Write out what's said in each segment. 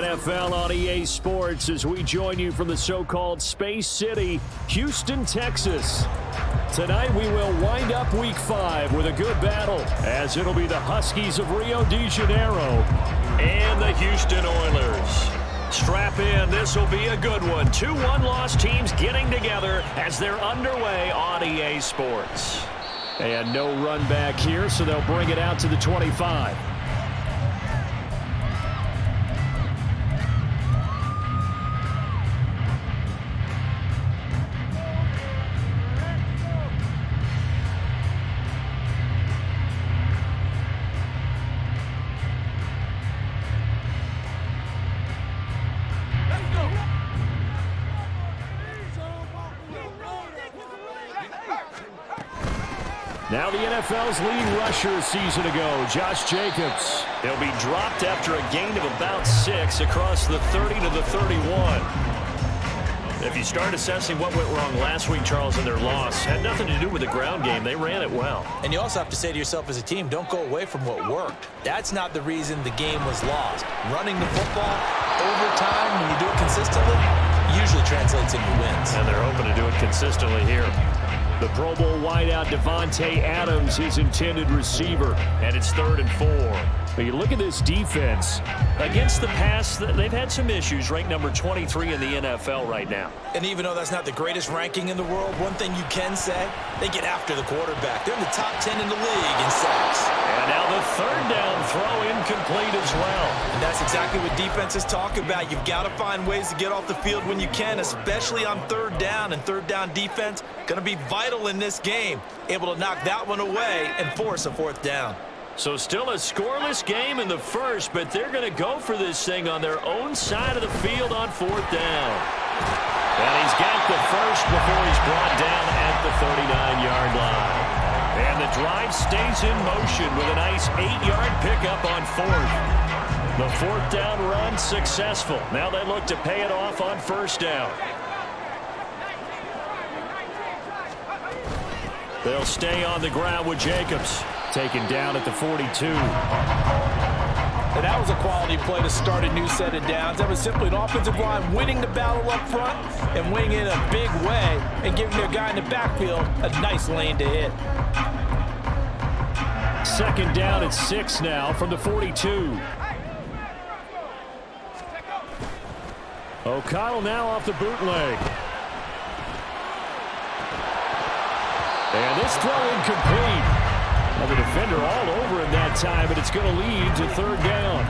NFL on EA Sports as we join you from the so-called Space City, Houston, Texas. Tonight we will wind up Week 5 with a good battle, as it'll be the Huskies of Rio de Janeiro and the Houston Oilers. Strap in, this will be a good one. Two one-loss teams getting together as they're underway on EA Sports. And no run back here, so they'll bring it out to the 25. Now the NFL's lead rusher a season ago, Josh Jacobs. He'll be dropped after a gain of about 6 across the 30 to the 31. If you start assessing what went wrong last week, Charles, in their loss, had nothing to do with the ground game. They ran it well. And you also have to say to yourself as a team, don't go away from what worked. That's not the reason the game was lost. Running the football over time, when you do it consistently, usually translates into wins. And they're hoping to do it consistently here. The Pro Bowl wideout Devontae Adams, his intended receiver, and it's 3rd and 4. But you look at this defense. Against the pass, they've had some issues, ranked number 23 in the NFL right now. And even though that's not the greatest ranking in the world, one thing you can say, they get after the quarterback. They're in the top 10 in the league in sacks. And now the 3rd down throw incomplete as well. And that's exactly what defenses talk about. You've got to find ways to get off the field when you can, especially on 3rd down. And 3rd down defense going to be vital in this game. Able to knock that one away and force a 4th down. So still a scoreless game in the first, but they're going to go for this thing on their own side of the field on 4th down. And he's got the first before he's brought down at the 39-yard line. And the drive stays in motion with a nice 8-yard pickup on 4th. The 4th down run successful. Now they look to pay it off on 1st down. They'll stay on the ground with Jacobs. Taken down at the 42. And that was a quality play to start a new set of downs. That was simply an offensive line winning the battle up front and winning it in a big way and giving their guy in the backfield a nice lane to hit. 2nd down at 6 now from the 42. O'Connell now off the bootleg. And this throw incomplete. The defender all over him that time, but it's going to lead to 3rd down.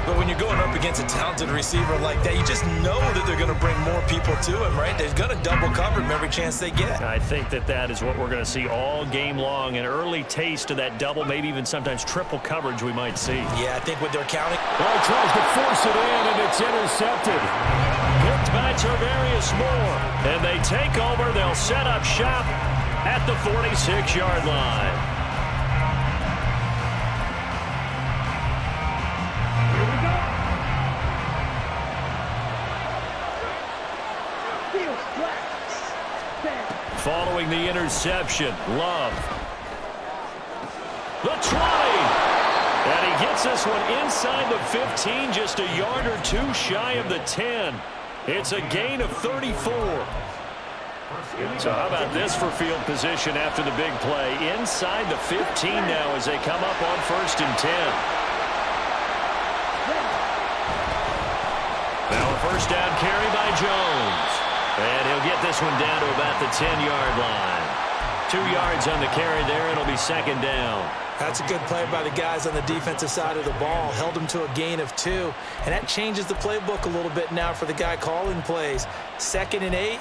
But when you're going up against a talented receiver like that, you just know that they're going to bring more people to him, right? They're going to double cover him every chance they get. I think that is what we're going to see all game long. An early taste of that double, maybe even sometimes triple coverage we might see. Yeah, I think what they're counting. Well, he tries to force it in, and it's intercepted. Picked by Tarvarius Moore. And they take over. They'll set up shop at the 46-yard line. Following the interception, Love. The 20. And he gets this one inside the 15, just a yard or two shy of the 10. It's a gain of 34. So how about this for field position after the big play? Inside the 15 now as they come up on 1st and 10. Now a 1st down carry by Jones. And he'll get this one down to about the 10-yard line. 2 yards on the carry there. It'll be 2nd down. That's a good play by the guys on the defensive side of the ball. Held him to a gain of 2. And that changes the playbook a little bit now for the guy calling plays. 2nd and 8.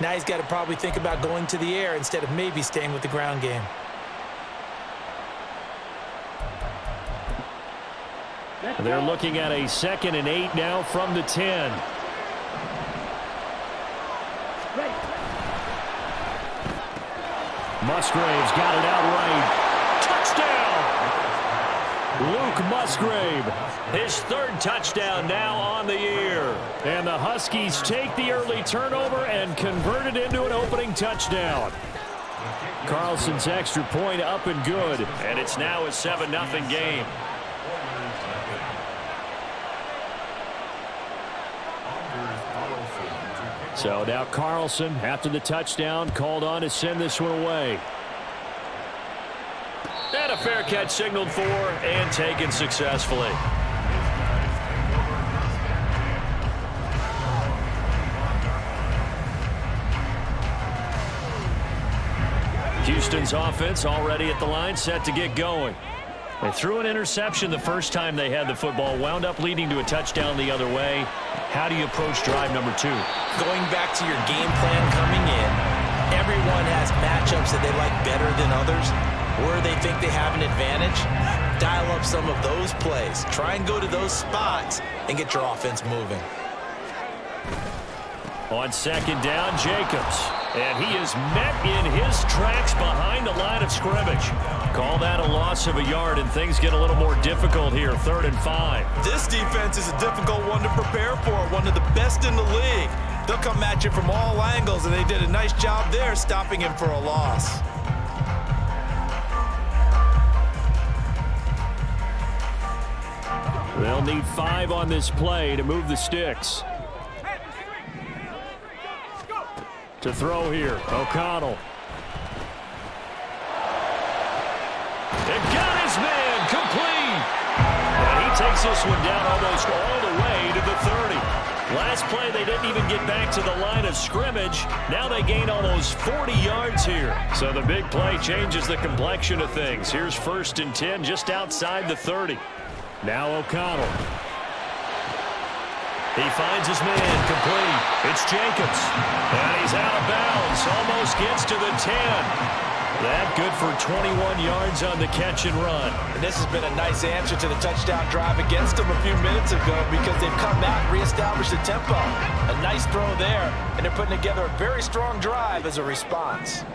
Now he's got to probably think about going to the air instead of maybe staying with the ground game. They're looking at a 2nd and 8 now from the 10. Musgrave's got it outright. Touchdown! Luke Musgrave, his 3rd touchdown now on the year. And the Huskies take the early turnover and convert it into an opening touchdown. Carlson's extra point up and good. And it's now a 7-0 game. So now Carlson, after the touchdown, called on to send this one away. And a fair catch signaled for and taken successfully. Houston's offense already at the line, set to get going. They threw an interception the first time they had the football, wound up leading to a touchdown the other way. How do you approach drive number 2? Going back to your game plan coming in, everyone has matchups that they like better than others, where they think they have an advantage. Dial up some of those plays. Try and go to those spots and get your offense moving. On second down, Jacobs. And he is met in his tracks behind the line of scrimmage. Call that a loss of a yard, and things get a little more difficult here, 3rd and 5. This defense is a difficult one to prepare for, one of the best in the league. They'll come at you from all angles, and they did a nice job there stopping him for a loss. They'll need 5 on this play to move the sticks. To throw here, O'Connell. And got his man complete. And he takes this one down almost all the way to the 30. Last play, they didn't even get back to the line of scrimmage. Now they gain almost 40 yards here. So the big play changes the complexion of things. Here's 1st and 10 just outside the 30. Now O'Connell. He finds his man complete. It's Jacobs. And he's out of bounds. Almost gets to the 10. That good for 21 yards on the catch and run. And this has been a nice answer to the touchdown drive against them a few minutes ago because they've come out and reestablished the tempo. A nice throw there, and they're putting together a very strong drive as a response.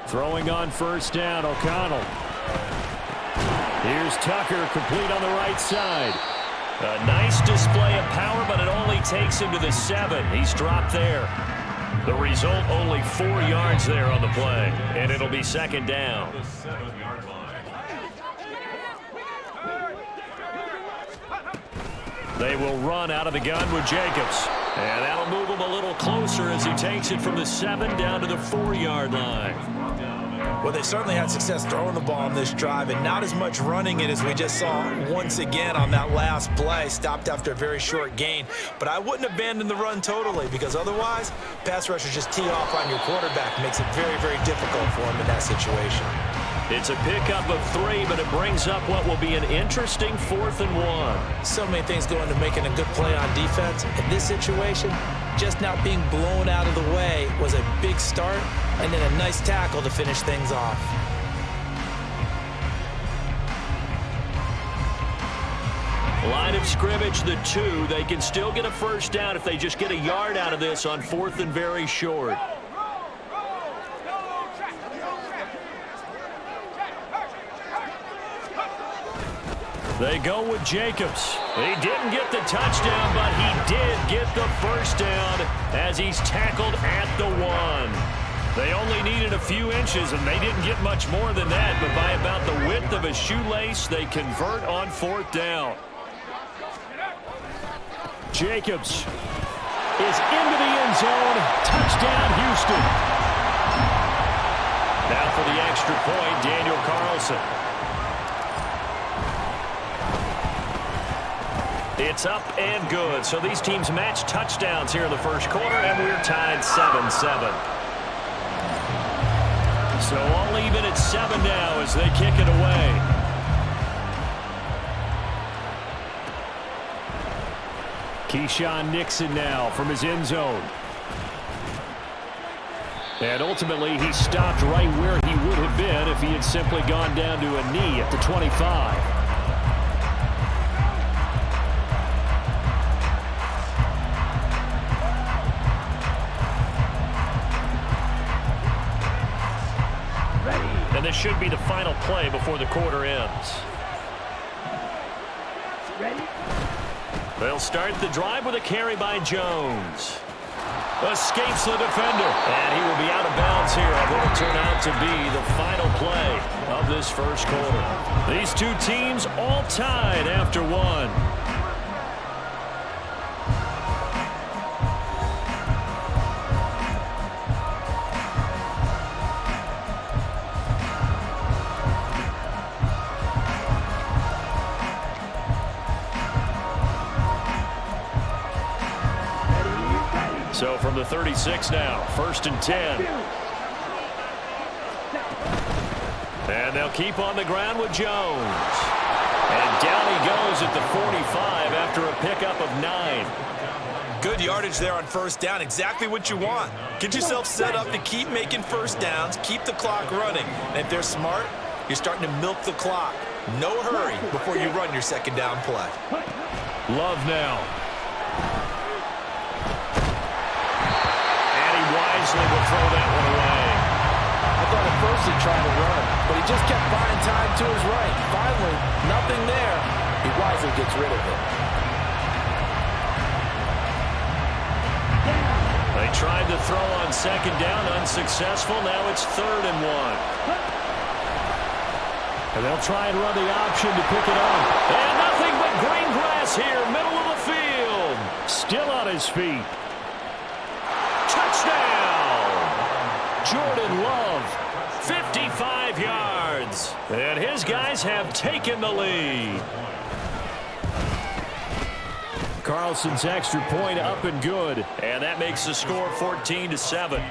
Throwing on 1st down, O'Connell. Here's Tucker, complete on the right side. A nice display of power, but it only takes him to the 7. He's dropped there. The result, only 4 yards there on the play, and it'll be 2nd down. They will run out of the gun with Jacobs. And that'll move him a little closer as he takes it from the 7 down to the 4-yard line. Well, they certainly had success throwing the ball on this drive, and not as much running it as we just saw once again on that last play. Stopped after a very short gain. But I wouldn't abandon the run totally, because otherwise, pass rushers just tee off on your quarterback. Makes it very, very difficult for him in that situation. It's a pickup of 3, but it brings up what will be an interesting 4th and 1. So many things go into making a good play on defense. In this situation, just not being blown out of the way was a big start, and then a nice tackle to finish things off. Line of scrimmage, the 2. They can still get a 1st down if they just get a yard out of this on 4th and very short. They go with Jacobs. He didn't get the touchdown, but he did get the 1st down as he's tackled at the 1. They only needed a few inches, and they didn't get much more than that, but by about the width of a shoelace, they convert on 4th down. Jacobs is into the end zone. Touchdown, Houston. Now for the extra point, Daniel Carlson. It's up and good. So these teams match touchdowns here in the 1st quarter, and we're tied 7-7. So all even at 7 now as they kick it away. Keyshawn Nixon now from his end zone. And ultimately, he stopped right where he would have been if he had simply gone down to a knee at the 25. And this should be the final play before the quarter ends. They'll start the drive with a carry by Jones. Escapes the defender. And he will be out of bounds here on what will turn out to be the final play of of this first quarter. These two teams all tied after one. So from the 36 now, 1st and 10. And they'll keep on the ground with Jones. And down he goes at the 45 after a pickup of 9. Good yardage there on first down. Exactly what you want. Get yourself set up to keep making first downs, keep the clock running. And if they're smart, you're starting to milk the clock. No hurry before you run your second down play. Love now. And he wisely will throw that one away. I thought at first he'd try to run, but he just kept buying time to his right. Finally, nothing there. He wisely gets rid of it. They tried to throw on second down, unsuccessful. Now it's 3rd and 1. And they'll try and run the option to pick it up. And nothing but green grass here, middle of the field. Still on his feet. Touchdown! Jordan Love, 55 yards. And his guys have taken the lead. Carlson's extra point up and good. And that makes the score 14-7.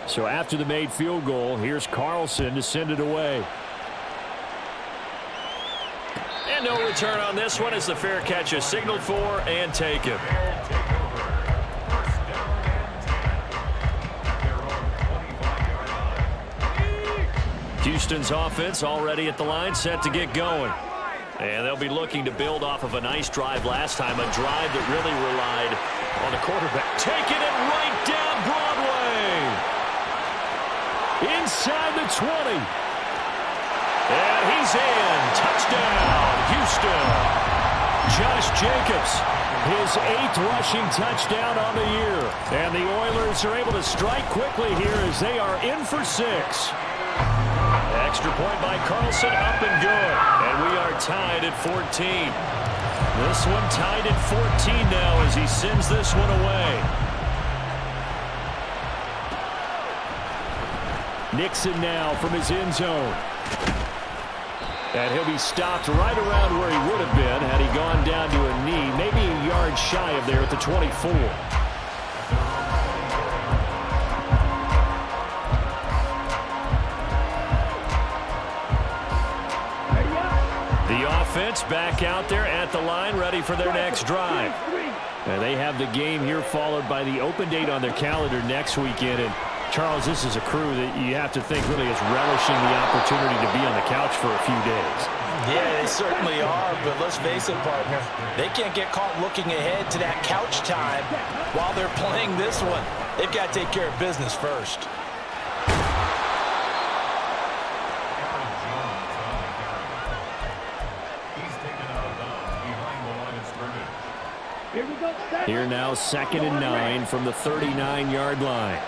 So after the made field goal, here's Carlson to send it away. And no return on this one as the fair catch is signaled for and taken. Houston's offense already at the line, set to get going. And they'll be looking to build off of a nice drive last time, a drive that really relied on the quarterback. Taking it right down Broadway. Inside the 20. And he's in. Touchdown, Houston. Josh Jacobs, his 8th rushing touchdown on the year. And the Oilers are able to strike quickly here as they are in for 6. Extra point by Carlson, up and good. And we are tied at 14. This one tied at 14 now as he sends this one away. Nixon now from his end zone. And he'll be stopped right around where he would have been had he gone down to a knee, maybe a yard shy of there at the 24. The offense back out there at the line, ready for their next drive. And they have the game here followed by the open date on their calendar next weekend. And Charles, this is a crew that you have to think really is relishing the opportunity to be on the couch for a few days. Yeah, they certainly are, but let's face it, partner. They can't get caught looking ahead to that couch time while they're playing this one. They've got to take care of business first. Here now, 2nd and 9 from the 39-yard line.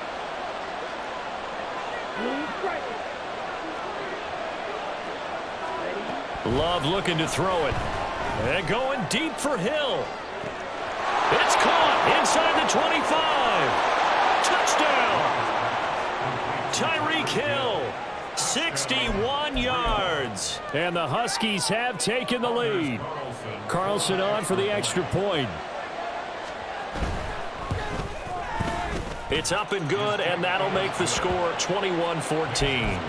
Love looking to throw it. And going deep for Hill. It's caught inside the 25. Touchdown. Tyreek Hill. 61 yards. And the Huskies have taken the lead. Carlson on for the extra point. It's up and good, and that'll make the score 21-14.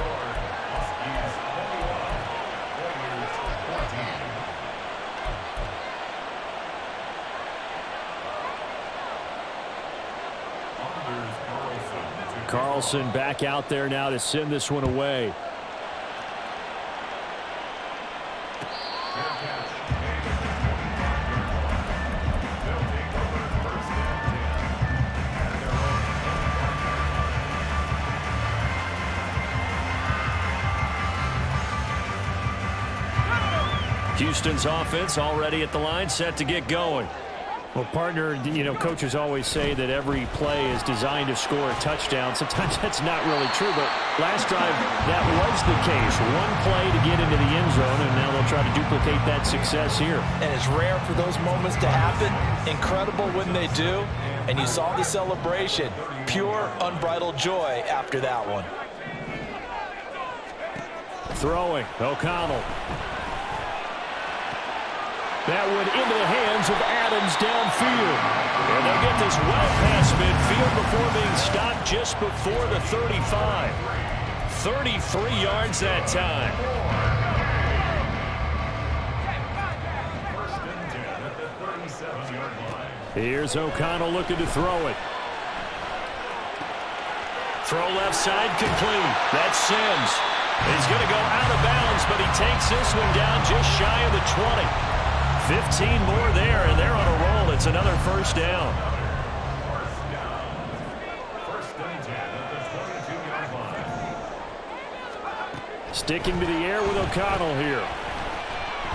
Carlson back out there now to send this one away. Houston's offense already at the line, set to get going. Well, partner, coaches always say that every play is designed to score a touchdown. Sometimes that's not really true, but last drive, that was the case. One play to get into the end zone, and now they'll try to duplicate that success here. And it's rare for those moments to happen. Incredible when they do. And you saw the celebration. Pure, unbridled joy after that one. Throwing, O'Connell. That went into the hands of Adams downfield. And they'll get this well past midfield before being stopped just before the 35. 33 yards that time. Here's O'Connell looking to throw it. Throw left side complete. That's Sims. He's going to go out of bounds, but he takes this one down just shy of the 20. 15 more there, and they're on a roll. It's another first down. Sticking to the air with O'Connell here.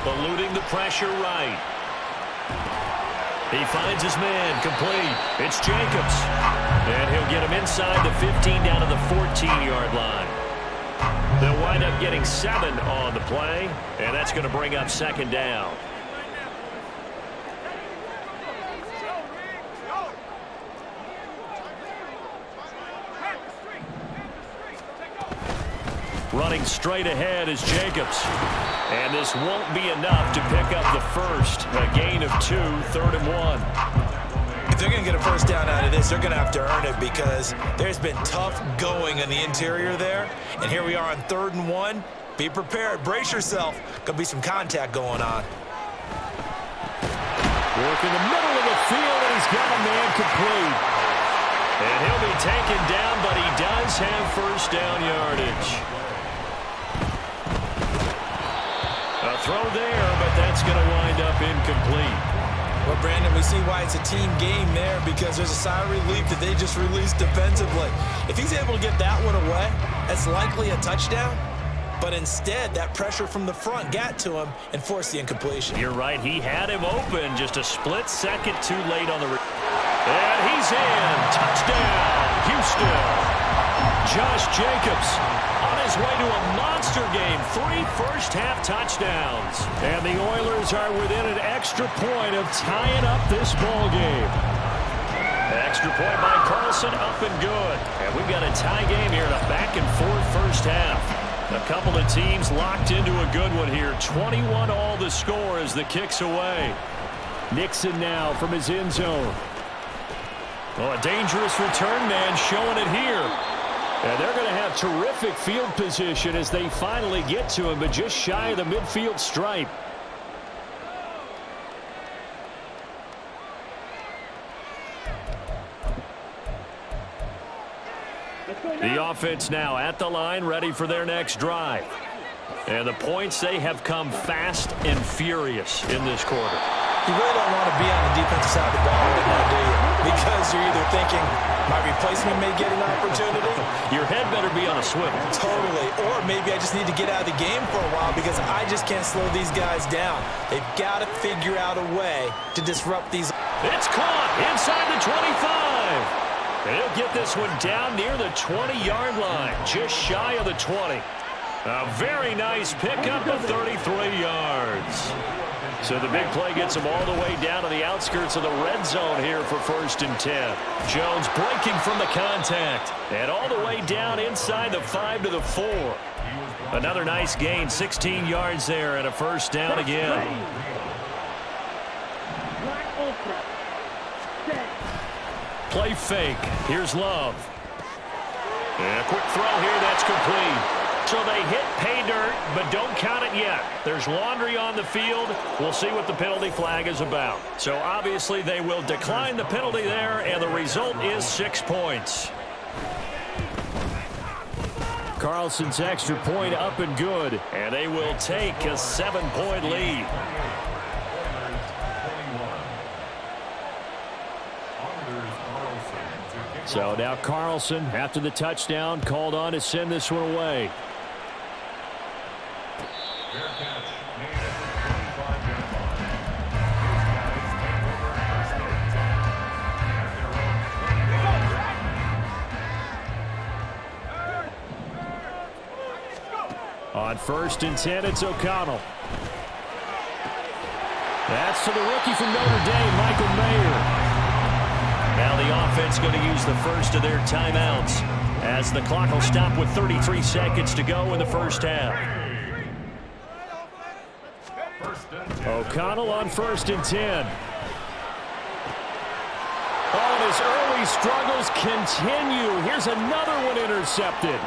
Eluding the pressure right. He finds his man, complete. It's Jacobs. And he'll get him inside the 15 down to the 14-yard line. They'll wind up getting 7 on the play, and that's going to bring up second down. Running straight ahead is Jacobs. And this won't be enough to pick up the first. A gain of 2, 3rd and 1. If they're going to get a first down out of this, they're going to have to earn it because there's been tough going in the interior there. And here we are on 3rd and 1. Be prepared. Brace yourself. Going to be some contact going on. Work in the middle of the field, and he's got a man complete. And he'll be taken down, but he does have first down yardage. A throw there, but that's going to wind up incomplete. Well, Brandon, we see why it's a team game there because there's a sigh of relief that they just released defensively. If he's able to get that one away, that's likely a touchdown. But instead, that pressure from the front got to him and forced the incompletion. You're right. He had him open just a split second too late on the... And he's in. Touchdown, Houston. Josh Jacobs on his way to a monster game. 3 first-half touchdowns. And the Oilers are within an extra point of tying up this ball game. Extra point by Carlson, up and good. And we've got a tie game here in a back-and-forth first half. A couple of teams locked into a good one here. 21 all the score as the kick's away. Nixon now from his end zone. Well, a dangerous return man showing it here. And they're going to have terrific field position as they finally get to him, but just shy of the midfield stripe. The offense now at the line, ready for their next drive. And the points, they have come fast and furious in this quarter. You really don't want to be on the defensive side of the ball right now, do you? Because you're either thinking, my replacement may get an opportunity. Your head better be on a swivel. Totally. Or maybe I just need to get out of the game for a while because I just can't slow these guys down. They've got to figure out a way to disrupt these. It's caught inside the 25. And he'll get this one down near the 20-yard line, just shy of the 20. A very nice pickup of 33 yards. So the big play gets him all the way down to the outskirts of the red zone here for 1st and 10. Jones breaking from the contact. And all the way down inside the 5 to the 4. Another nice gain, 16 yards there and a first down again. Play fake. Here's Love. And a quick throw here. That's complete. So they hit pay dirt, but don't count it yet. There's laundry on the field. We'll see what the penalty flag is about. So obviously they will decline the penalty there, and the result is 6 points. Carlson's extra point up and good, and they will take a 7-point lead. So now Carlson, after the touchdown, called on to send this one away. On 1st and 10, it's O'Connell. That's to the rookie from Notre Dame, Michael Mayer. Now the offense going to use the first of their timeouts as the clock will stop with 33 seconds to go in the first half. O'Connell on 1st and 10. Oh, and his early struggles continue. Here's another one intercepted.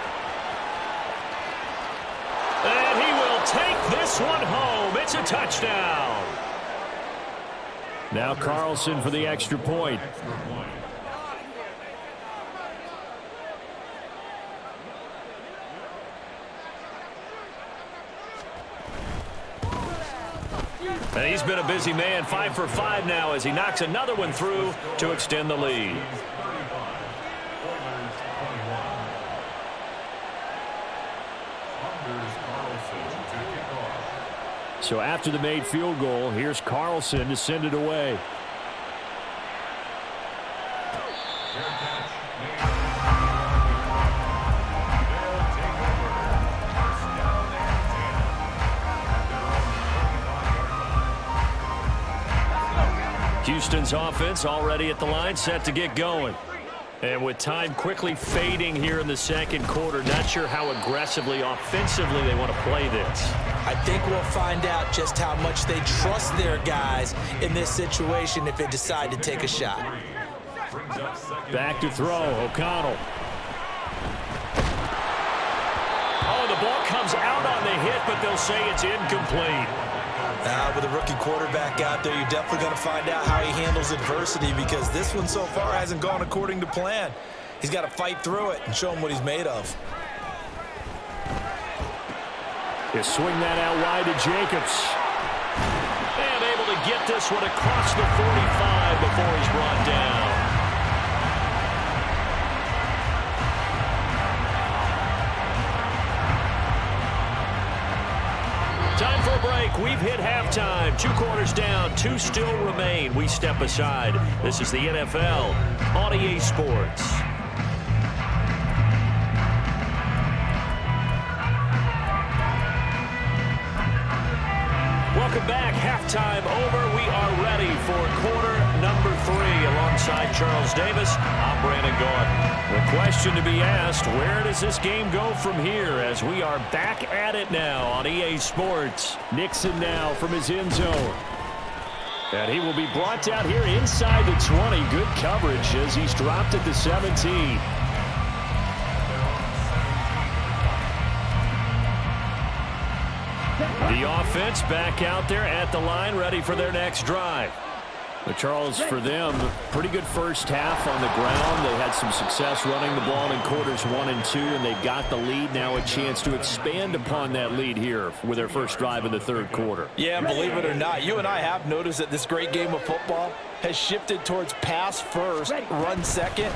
And he will take this one home. It's a touchdown. Now Carlson for the extra point. And he's been a busy man, 5 for 5 now as he knocks another one through to extend the lead. So after the made field goal, here's Carlson to send it away. Houston's offense already at the line, set to get going. And with time quickly fading here in the second quarter, not sure how aggressively, offensively they want to play this. I think we'll find out just how much they trust their guys in this situation if they decide to take a shot. Back to throw, O'Connell. Oh, the ball comes out on the hit, but they'll say it's incomplete. With a rookie quarterback out there, you're definitely going to find out how he handles adversity because this one so far hasn't gone according to plan. He's got to fight through it and show him what he's made of. They swing that out wide to Jacobs. And able to get this one across the 45 before he's brought down. Time for a break. We've hit halftime. 2 quarters down. 2 still remain. We step aside. This is the NFL on EA Sports. Welcome back. Halftime over. We are ready for quarter number 3. Alongside Charles Davis, I'm Brandon Gordon. The question to be asked, where does this game go from here as we are back at it now on EA Sports? Nixon now from his end zone. And he will be brought down here inside the 20. Good coverage as he's dropped at the 17. The offense back out there at the line, ready for their next drive. But Charles, for them, pretty good first half on the ground. They had some success running the ball in quarters 1 and 2, and they've got the lead now, a chance to expand upon that lead here with their first drive in the third quarter. Yeah, believe it or not, you and I have noticed that this great game of football has shifted towards pass first, run second.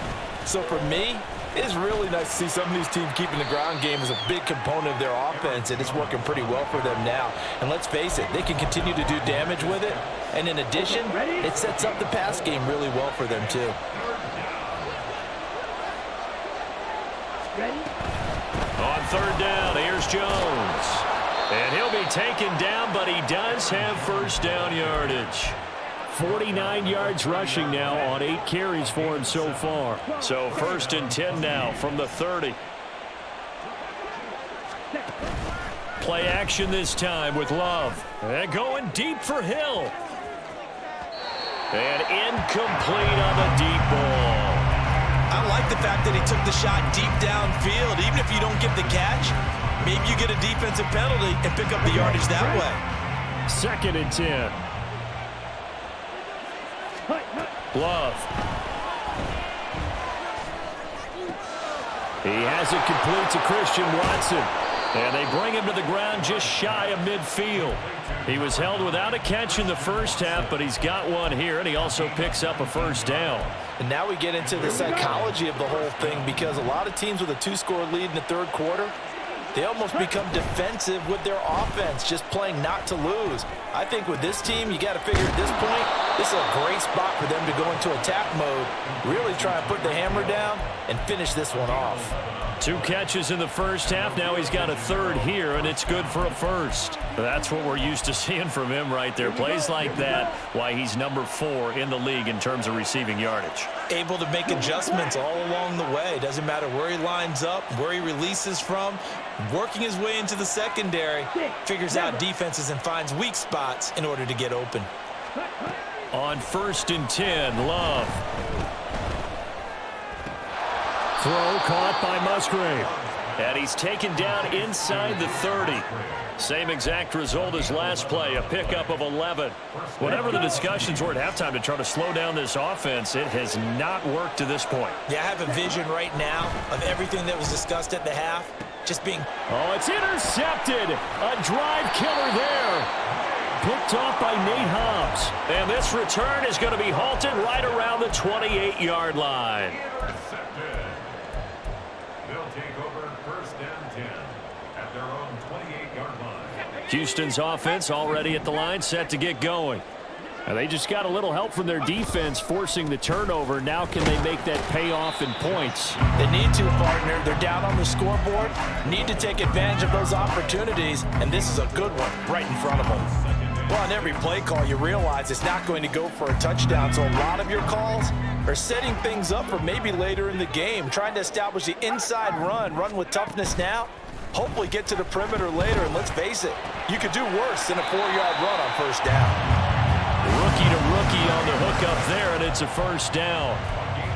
So for me, it's really nice to see some of these teams keeping the ground game as a big component of their offense, and it's working pretty well for them now. And let's face it, they can continue to do damage with it. And in addition, it sets up the pass game really well for them, too. On 3rd down, here's Jones. And he'll be taken down, but he does have first down yardage. 49 yards rushing now on 8 carries for him so far. So 1st and 10 now from the 30. Play action this time with Love. And going deep for Hill. And incomplete on the deep ball. I like the fact that he took the shot deep downfield. Even if you don't get the catch, maybe you get a defensive penalty and pick up the yardage that way. 2nd and 10. Love. He has it complete to Christian Watson. And they bring him to the ground just shy of midfield. He was held without a catch in the first half, but he's got one here, and he also picks up a first down. And now we get into the psychology of the whole thing because a lot of teams with a 2-score lead in the third quarter, they almost become defensive with their offense, just playing not to lose. I think with this team, you got to figure at this point, this is a great spot for them to go into attack mode, really try and put the hammer down and finish this one off. 2 catches in the first half. Now he's got a third here, and it's good for a first. That's what we're used to seeing from him right there. Plays like that, why he's number 4 in the league in terms of receiving yardage. Able to make adjustments all along the way. Doesn't matter where he lines up, where he releases from. Working his way into the secondary. Figures out defenses and finds weak spots in order to get open. On 1st and 10, Love. Throw caught by Musgrave. And he's taken down inside the 30. Same exact result as last play, a pickup of 11. Whatever the discussions were at halftime to try to slow down this offense, it has not worked to this point. Yeah, I have a vision right now of everything that was discussed at the half. Just being... Oh, it's intercepted. A drive killer there. Picked off by Nate Hobbs. And this return is going to be halted right around the 28-yard line. Houston's offense already at the line, set to get going. And they just got a little help from their defense forcing the turnover. Now can they make that pay off in points? They need to, partner. They're down on the scoreboard. Need to take advantage of those opportunities. And this is a good one right in front of them. Well, on every play call, you realize it's not going to go for a touchdown. So a lot of your calls are setting things up for maybe later in the game. Trying to establish the inside run with toughness now. Hopefully get to the perimeter later, and let's face it, you could do worse than a 4-yard run on first down. Rookie to rookie on the hook up there, and it's a first down.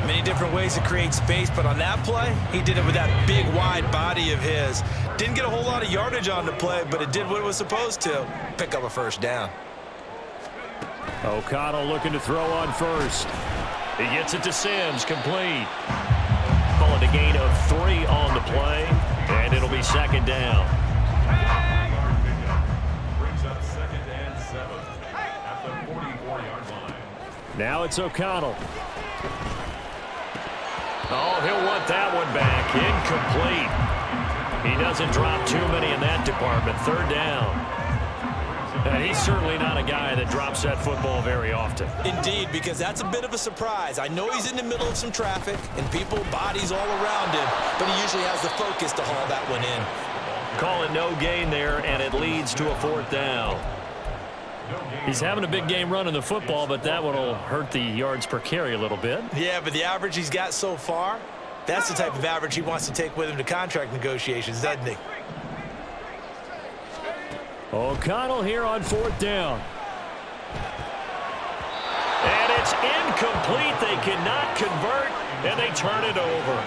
Many different ways to create space, but on that play, he did it with that big, wide body of his. Didn't get a whole lot of yardage on the play, but it did what it was supposed to. Pick up a first down. O'Connell looking to throw on first. He gets it to Sims, complete. Call it a gain of 3 on the play. And it'll be second down. Now it's O'Connell. Oh, he'll want that one back. Incomplete. He doesn't drop too many in that department. Third down. And he's certainly not a guy that drops that football very often. Indeed, because that's a bit of a surprise. I know he's in the middle of some traffic and people, bodies all around him, but he usually has the focus to haul that one in. Call it no gain there, and it leads to a 4th down. He's having a big game running the football, but that one will hurt the yards per carry a little bit. Yeah, but the average he's got so far, that's the type of average he wants to take with him to contract negotiations, doesn't he? O'Connell here on 4th down. And it's incomplete. They cannot convert, and they turn it over.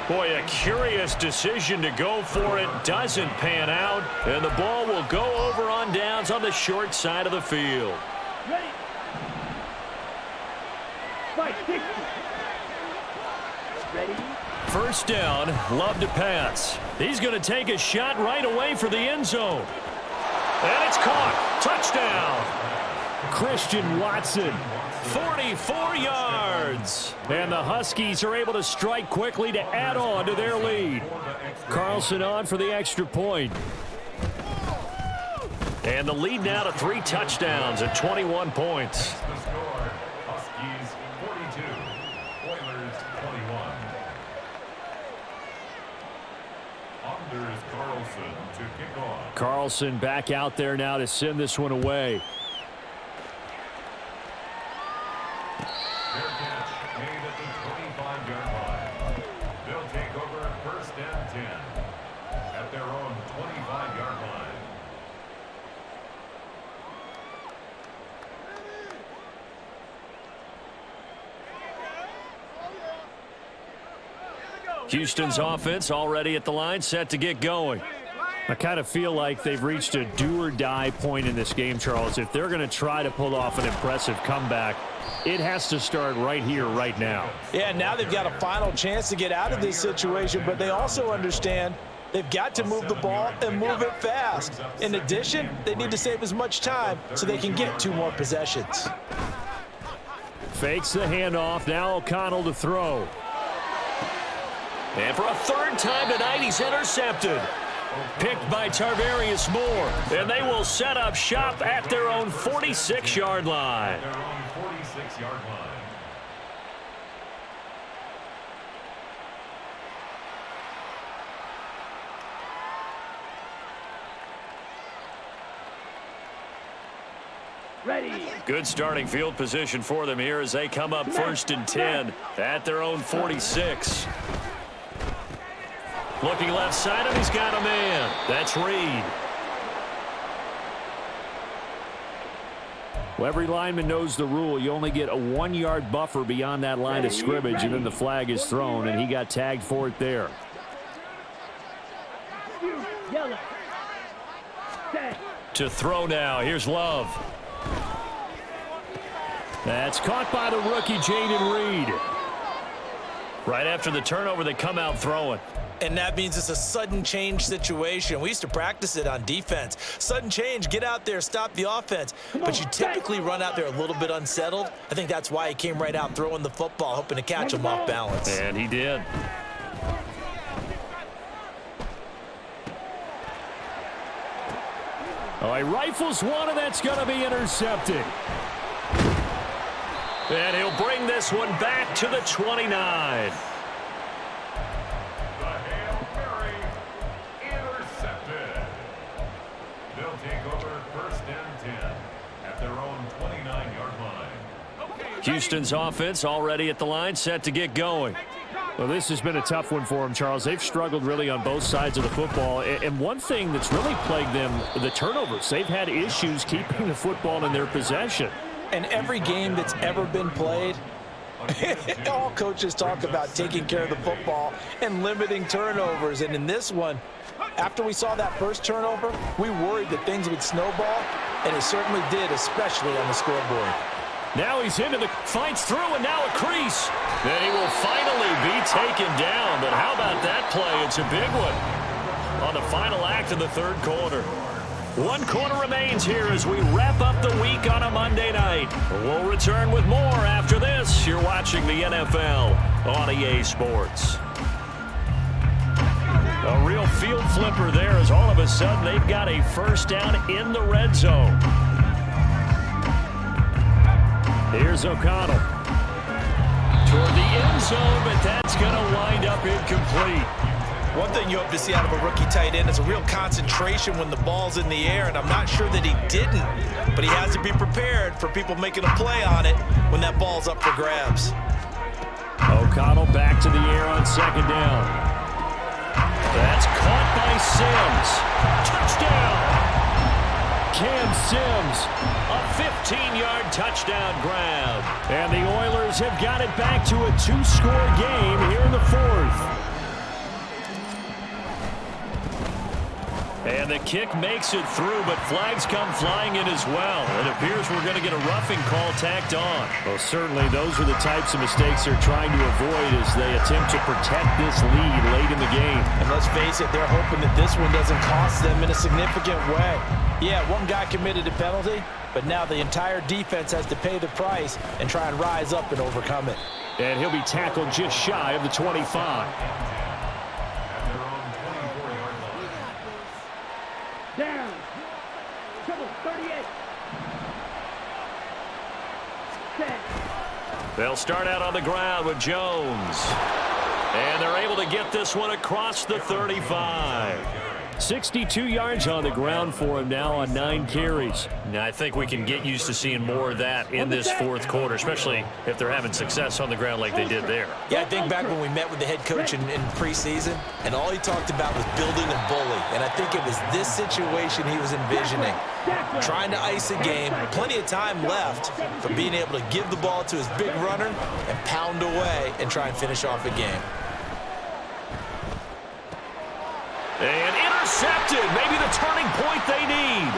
Boy, a curious decision to go for it. Doesn't pan out, and the ball will go over on downs on the short side of the field. Ready. Fight, 60. Ready. First down, Love to pass. He's going to take a shot right away for the end zone. And it's caught. Touchdown. Christian Watson, 44 yards. And the Huskies are able to strike quickly to add on to their lead. Carlson on for the extra point. And the lead now to 3 touchdowns at 21 points. Huskies 42, Oilers 21. Anders Carlson to kick off. Carlson back out there now to send this one away. Fair catch made at the 25-yard line. They'll take over first and 10 at their own 25-yard line. Houston's offense already at the line, set to get going. I kind of feel like they've reached a do-or-die point in this game, Charles. If they're going to try to pull off an impressive comeback, it has to start right here, right now. Yeah, now they've got a final chance to get out of this situation, but they also understand they've got to move the ball and move it fast. In addition, they need to save as much time so they can get 2 more possessions. Fakes the handoff. Now O'Connell to throw. And for a 3rd time tonight, he's intercepted. Picked by Tarvarius Moore. And they will set up shop at their own 46-yard line. Their own 46-yard line. Good starting field position for them here as they come up 1st and 10 at their own 46. Looking left side, and he's got a man. That's Reed. Well, every lineman knows the rule. You only get a 1-yard buffer beyond that line of scrimmage, and then the flag is thrown, and he got tagged for it there. To throw now. Here's Love. That's caught by the rookie, Jaden Reed. Right after the turnover, they come out throwing. And that means it's a sudden change situation. We used to practice it on defense. Sudden change, get out there, stop the offense. But you typically run out there a little bit unsettled. I think that's why he came right out throwing the football, hoping to catch him off balance. And he did. Oh, he rifles one, and that's going to be intercepted. And he'll bring this one back to the 29. The Hail Mary intercepted. They'll take over 1st and 10 at their own 29-yard line. Houston's offense already at the line, set to get going. Well, this has been a tough one for them, Charles. They've struggled really on both sides of the football. And one thing that's really plagued them, the turnovers. They've had issues keeping the football in their possession. And every game that's ever been played, all coaches talk about taking care of the football and limiting turnovers. And in this one, after we saw that first turnover, we worried that things would snowball, and it certainly did, especially on the scoreboard. Now he's into the, fights through, and now a crease. Then he will finally be taken down. But how about that play? It's a big one on the final act of the 3rd quarter. 1 quarter remains here as we wrap up the week on a Monday night. We'll return with more after this. You're watching the NFL on EA Sports. A real field flipper there as all of a sudden they've got a 1st down in the red zone. Here's O'Connell. Toward the end zone, but that's going to wind up incomplete. One thing you hope to see out of a rookie tight end is a real concentration when the ball's in the air, and I'm not sure that he didn't, but he has to be prepared for people making a play on it when that ball's up for grabs. O'Connell back to the air on 2nd down. That's caught by Sims. Touchdown! Cam Sims, a 15-yard touchdown grab. And the Oilers have got it back to a 2-score game here in the 4th. And the kick makes it through, but flags come flying in as well. It appears we're going to get a roughing call tacked on. Well, certainly those are the types of mistakes they're trying to avoid as they attempt to protect this lead late in the game. And let's face it, they're hoping that this one doesn't cost them in a significant way. Yeah, one guy committed a penalty, but now the entire defense has to pay the price and try and rise up and overcome it. And he'll be tackled just shy of the 25. Down. Trouble 38. Set. They'll start out on the ground with Jones. And they're able to get this one across the 35. 62 yards on the ground for him now on 9 carries. Now, I think we can get used to seeing more of that in this 4th quarter, especially if they're having success on the ground like they did there. Yeah, I think back when we met with the head coach in preseason, and all he talked about was building a bully. And I think it was this situation he was envisioning. Trying to ice a game, plenty of time left, but being able to give the ball to his big runner and pound away and try and finish off a game. And intercepted, maybe the turning point they need.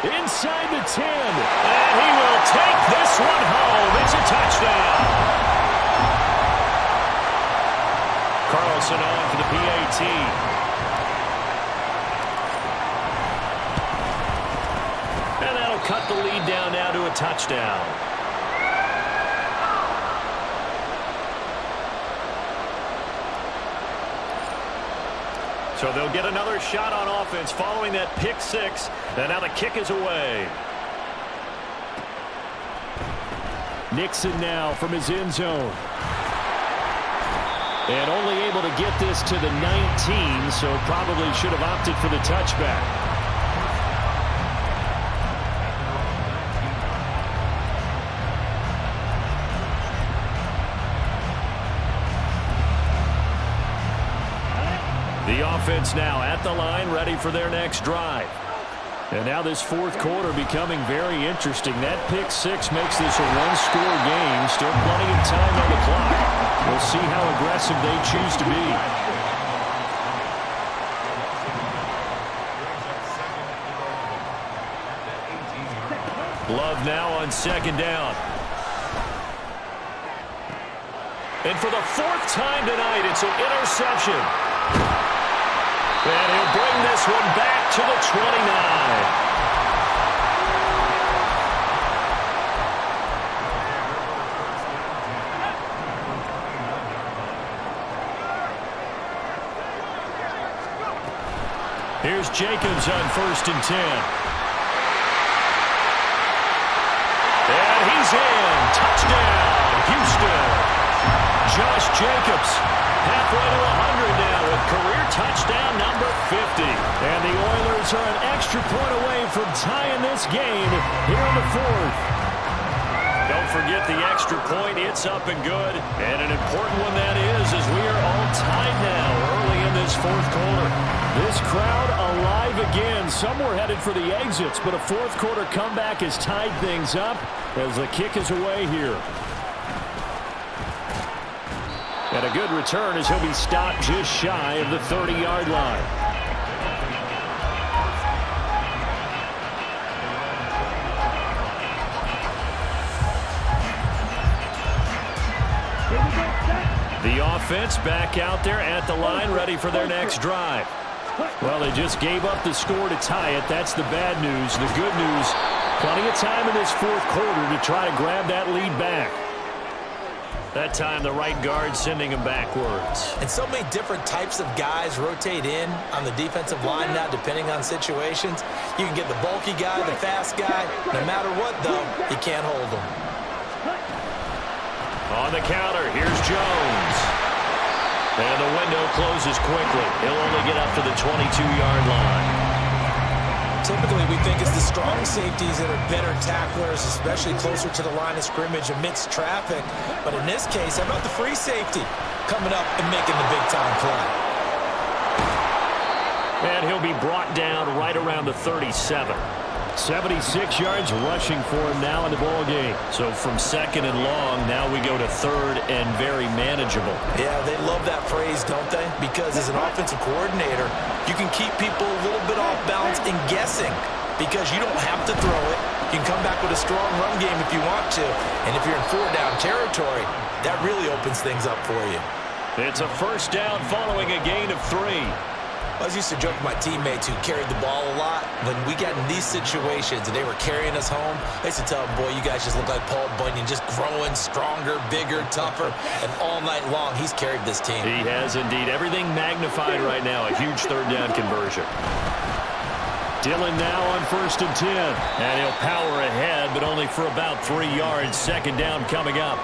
Inside the 10. And he will take this one home. It's a touchdown. Carlson on for the PAT. And that'll cut the lead down now to a touchdown. So they'll get another shot on offense following that pick 6. And now the kick is away. Nixon now from his end zone. And only able to get this to the 19, so probably should have opted for the touchback. The offense now at the line, ready for their next drive. And now this fourth quarter becoming very interesting. That pick six makes this a one-score game. Still plenty of time on the clock. We'll see how aggressive they choose to be. Love now on second down. And for the fourth time tonight, it's an interception. And he'll bring this one back to the 29. Here's Jacobs on 1st and 10. And he's in. Touchdown, Houston. Josh Jacobs, halfway to 100 now with career touchdown number 50. And the Oilers are an extra point away from tying this game here in the fourth. Don't forget the extra point. It's up and good. And an important one that is, as we are all tied now early in this fourth quarter. This crowd alive again. Some were headed for the exits, but a fourth quarter comeback has tied things up as the kick is away here. And a good return as he'll be stopped just shy of the 30-yard line. The offense back out there at the line, ready for their next drive. Well, they just gave up the score to tie it. That's the bad news. The good news, plenty of time in this fourth quarter to try to grab that lead back. That time, the right guard sending him backwards. And so many different types of guys rotate in on the defensive line now, depending on situations. You can get the bulky guy, the fast guy. No matter what, though, you can't hold them. On the counter, here's Jones. And the window closes quickly. He'll only get up to the 22-yard line. Typically, we think it's the strong safeties that are better tacklers, especially closer to the line of scrimmage amidst traffic. But in this case, how about the free safety coming up and making the big-time play? And he'll be brought down right around the 37. 76 yards rushing for him now in the ball game. So from second and long, now we go to third and very manageable. Yeah, they love that phrase, don't they? Because as an offensive coordinator, you can keep people a little bit off balance and guessing because you don't have to throw it. You can come back with a strong run game if you want to. And if you're in four-down territory, that really opens things up for you. It's a first down following a gain of 3. I used to joke with my teammates who carried the ball a lot. When we got in these situations and they were carrying us home, I used to tell them, boy, you guys just look like Paul Bunyan, just growing stronger, bigger, tougher. And all night long, he's carried this team. He has indeed. Everything magnified right now. A huge third down conversion. Dillon now on 1st and 10. And he'll power ahead, but only for about 3 yards. Second down coming up.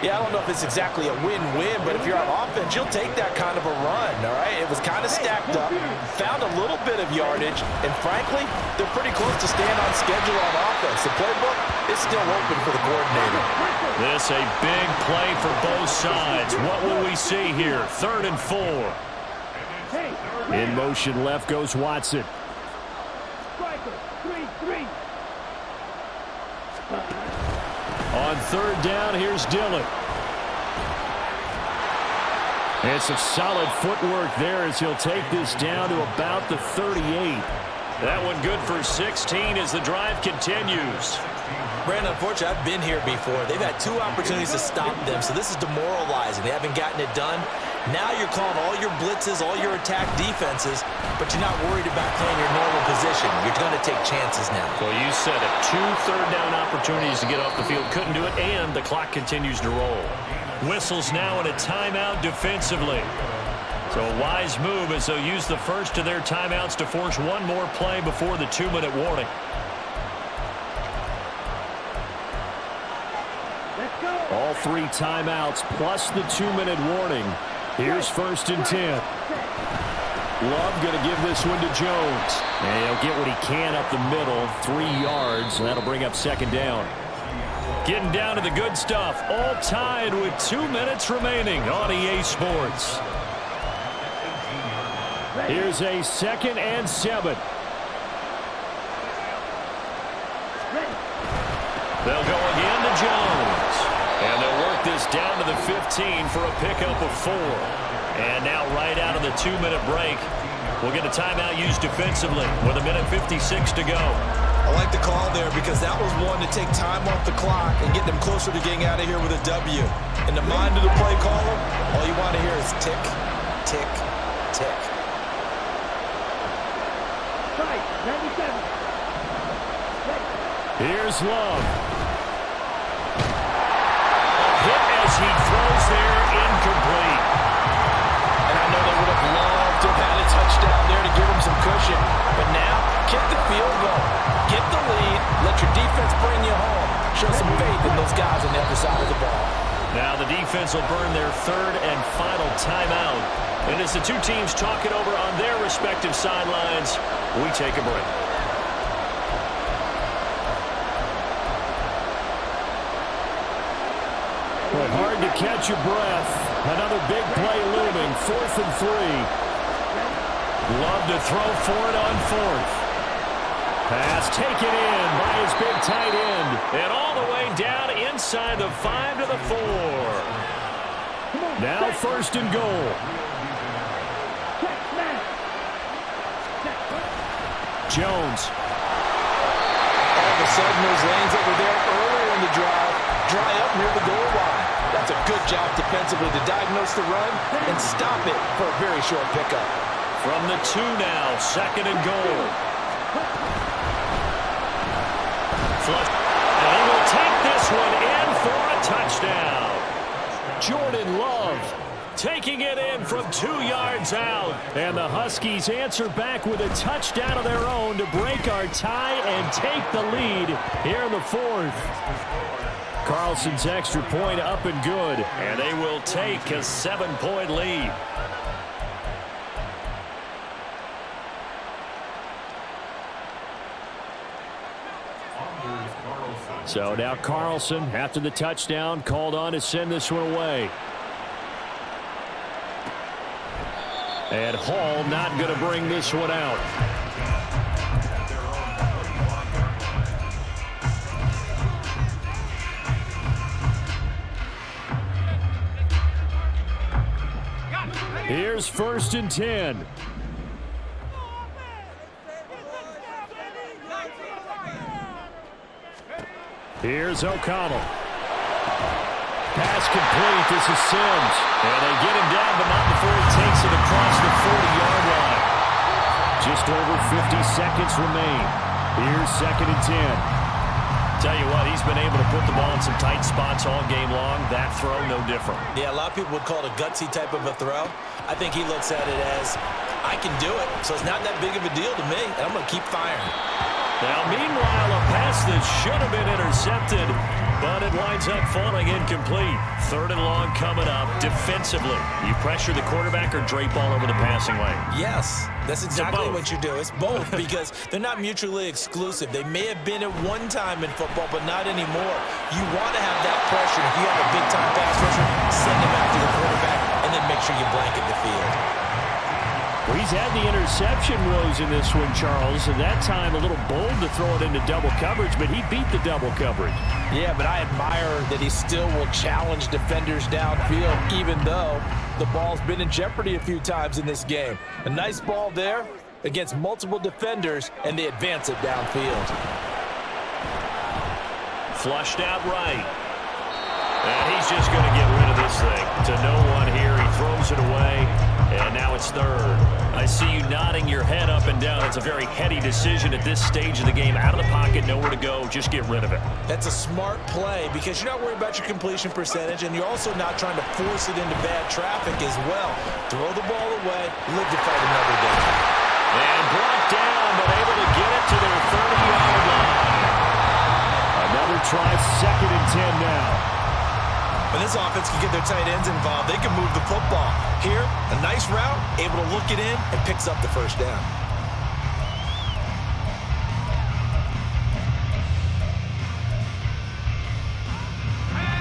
Yeah, I don't know if it's exactly a win-win, but if you're on offense, you'll take that kind of a run, all right? It was kind of stacked up, found a little bit of yardage, and frankly, they're pretty close to staying on schedule on offense. The playbook is still open for the coordinator. This a big play for both sides. What will we see here? 3rd and 4. In motion left goes Watson. On 3rd down, here's Dillon. And some solid footwork there as he'll take this down to about the 38. That one good for 16 as the drive continues. Brandon, unfortunately, I've been here before. They've had 2 opportunities to stop them, so this is demoralizing. They haven't gotten it done. Now you're calling all your blitzes, all your attack defenses, but you're not worried about playing your normal position. You're going to take chances now. Well, you said it. 2 third-down opportunities to get off the field. Couldn't do it, and the clock continues to roll. Whistles now in a timeout defensively. So a wise move as they'll use the first of their timeouts to force one more play before the 2-minute warning. All 3 timeouts plus the 2-minute warning. Here's 1st and 10. Love going to give this one to Jones. And he'll get what he can up the middle, 3 yards, and that'll bring up 2nd down. Getting down to the good stuff, all tied with 2 minutes remaining on EA Sports. Here's a 2nd and 7. They'll go again to Jones. And they'll work this down to the 15 for a pickup of 4. And now right out of the 2-minute break, we'll get a timeout used defensively with 1:56 to go. I like the call there because that was one to take time off the clock and get them closer to getting out of here with a W. In the mind of the play caller, all you want to hear is tick, tick, tick. Strike, 97. Here's Love. Hit as he throws there, incomplete. And I know they would have loved to have had a touchdown there to give them some cushion. But now, kick the field goal. Get the lead. Let your defense bring you home. Show some faith in those guys on the other side of the ball. Now the defense will burn their 3rd and final timeout. And as the two teams talk it over on their respective sidelines, we take a break. But hard to catch your breath. Another big play looming. 4th and 3. Love to throw for it on 4th. Pass taken in by his big tight end. And all the way down inside the 5 to the 4. Now 1st and goal. Jones. All of a sudden, those lanes that were there earlier in the drive dry up near the goal line. That's a good job defensively to diagnose the run and stop it for a very short pickup. From the 2 now, 2nd and goal. Flush. And he will take this one in for a touchdown. Jordan Love taking it in from 2 yards out. And the Huskies answer back with a touchdown of their own to break our tie and take the lead here in the 4th. Carlson's extra point up and good. And they will take a 7-point lead. So now Carlson, after the touchdown, called on to send this one away. And Hall not going to bring this one out. Here's 1st and 10. Here's O'Connell. Pass complete. This is Sims. And they get him down, but not before he takes it across the 40-yard line. Just over 50 seconds remain. Here's 2nd and 10. Tell you what, he's been able to put the ball in some tight spots all game long. That throw, no different. Yeah, a lot of people would call it a gutsy type of a throw. I think he looks at it as, I can do it, so it's not that big of a deal to me, and I'm going to keep firing. Now, meanwhile, a pass that should have been intercepted, but it winds up falling incomplete. 3rd and long coming up defensively. You pressure the quarterback or drape all over the passing lane? Yes, that's exactly both. what you do. It's both because they're not mutually exclusive. They may have been at one time in football, but not anymore. You want to have that pressure. If you have a big-time pass rusher, send him after the quarterback, and then make sure you blanket the field. Well, he's had the interception woes in this one, Charles, and that time a little bold to throw it into double coverage, but he beat the double coverage. Yeah, but I admire that he still will challenge defenders downfield, even though the ball's been in jeopardy a few times in this game. A nice ball there against multiple defenders, and they advance it downfield. Flushed out right. And he's just going to get rid of this thing. To no one here. He throws it away. And now it's 3rd. I see you nodding your head up and down. It's a very heady decision at this stage of the game. Out of the pocket, nowhere to go. Just get rid of it. That's a smart play because you're not worried about your completion percentage, and you're also not trying to force it into bad traffic as well. Throw the ball away. Live to fight another day. And brought down, but able to get it to their 30-yard line. Another try, 2nd and 10 now. When this offense can get their tight ends involved, they can move the football. Here, a nice route, able to look it in, and picks up the 1st down.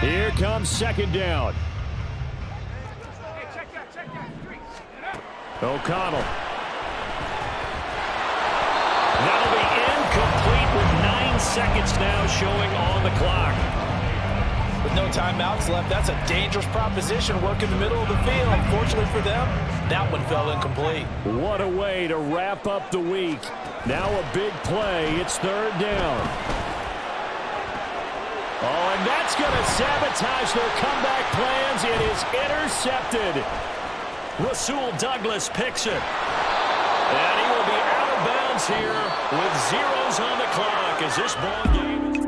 Here comes 2nd down. O'Connell seconds now showing on the clock. With no timeouts left, that's a dangerous proposition. Work in the middle of the field. Unfortunately for them, that one fell incomplete. What a way to wrap up the week. Now a big play. It's third down. Oh, and that's going to sabotage their comeback plans. It is intercepted. Rasul Douglas picks it. And he will be out of bounds here with zeros on the clock as this ball game